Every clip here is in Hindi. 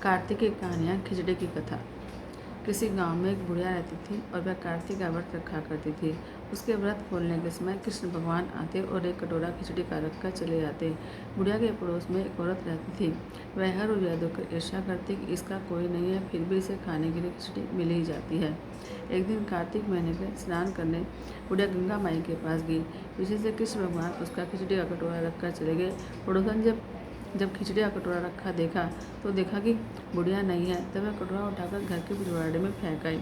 कार्तिक की कहानियाँ। खिचड़ी की कथा। किसी गांव में एक बुढ़िया रहती थी और वह कार्तिक का व्रत रखा करती थी। उसके व्रत खोलने के समय कृष्ण भगवान आते और एक कटोरा खिचड़ी का रख कर चले जाते। बुढ़िया के पड़ोस में एक औरत रहती थी। वह हर रोज यह देखकर ईर्ष्या करती कि इसका कोई नहीं है, फिर भी इसे खाने के लिए खिचड़ी मिल ही जाती है। एक दिन कार्तिक महीने में स्नान करने बुढ़िया गंगा माई के पास गई। पीछे से कृष्ण भगवान उसका खिचड़ी का कटोरा रखकर चले गए। पड़ोसन जब खिचड़ी का कटोरा रखा देखा तो देखा कि बुढ़िया नहीं है, तब वह कटोरा उठाकर घर के पिछवाड़े में फेंक आई।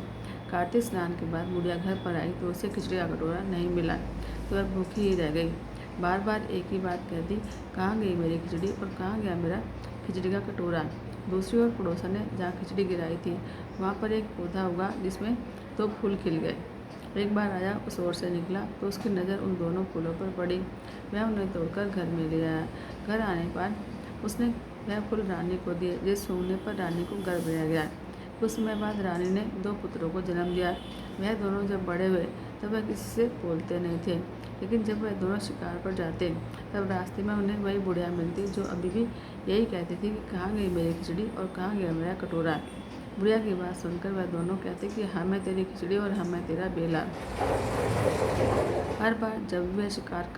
कार्तिक स्नान के बाद बुढ़िया घर पर आई तो उसे खिचड़ी का कटोरा नहीं मिला, तो वह भूखी ही रह गई। बार बार एक ही बात कहती, कहाँ गई मेरी खिचड़ी और कहाँ गया मेरा खिचड़ी का कटोरा। दूसरी ओर पड़ोसन ने जहाँ खिचड़ी गिराई थी वहाँ पर एक पौधा उगा जिसमें 2 फूल खिल गए। एक बार राजा उस ओर से निकला तो उसकी नज़र उन दोनों फूलों पर पड़ी। वह उन्हें तोड़कर घर में ले आया। घर आने पर उसने वह फूल रानी को दिए, जिस सूंघने पर रानी को गर्भ रह गया। कुछ समय बाद रानी ने 2 पुत्रों को जन्म दिया। वह दोनों जब बड़े हुए तब वह किसी से बोलते नहीं थे, लेकिन जब वह दोनों शिकार पर जाते तब रास्ते में उन्हें वही बुढ़िया मिलती जो अभी भी यही कहती थी कि कहाँ गई मेरी खिचड़ी और कहाँ गया मेरा कटोरा। बुढ़िया की बात सुनकर वह दोनों कहते कि हाँ मैं तेरी खिचड़ी और हाँ मैं तेरा बेला। हर बार जब वह शिकार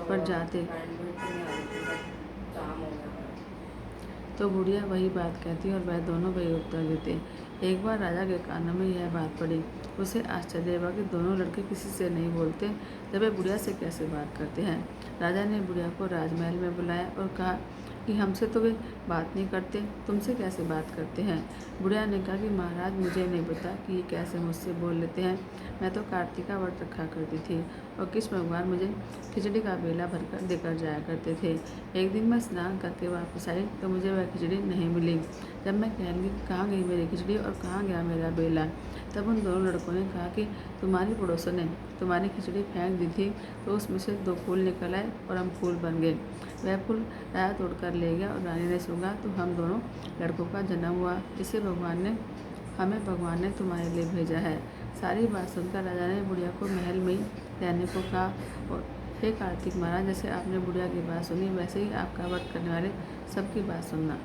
पर जाते तो बुढ़िया वही बात कहती और वह दोनों वही उत्तर देते। एक बार राजा के कानों में यह बात पड़ी। उसे आश्चर्य हुआ कि दोनों लड़के किसी से नहीं बोलते, जब वे बुढ़िया से कैसे बात करते हैं। राजा ने बुढ़िया को राजमहल में बुलाया और कहा कि हमसे तो वे बात नहीं करते, तुमसे कैसे बात करते हैं। बुढ़िया ने कहा कि महाराज मुझे नहीं पता कि ये कैसे मुझसे बोल लेते हैं। मैं तो कार्तिक का व्रत रखा करती थी और कृष्ण भगवान मुझे खिचड़ी का बेला भरकर देकर जाया करते थे। एक दिन मैं स्नान करके वापस आई तो मुझे वह खिचड़ी नहीं मिली। जब मैं कहने लगी कहाँ गई मेरी खिचड़ी और कहाँ गया मेरा बेला, तब उन दोनों लड़कों ने कहा कि तुम्हारी पड़ोसन ने तुम्हारी खिचड़ी फेंक दी थी तो उसमें से 2 फूल निकल आए और हम फूल बन गए। वह फूल राजा तोड़कर ले गया और रानी ने सूंघा तो हम दोनों लड़कों का जन्म हुआ। इसे हमें भगवान ने तुम्हारे लिए भेजा है। सारी बात सुनकर राजा ने बुढ़िया को महल में ही रहने को कहा और हे कार्तिक महाराज, जैसे आपने बुढ़िया की बात सुनी वैसे ही आपका व्रत करने वाले सबकी बात सुनना।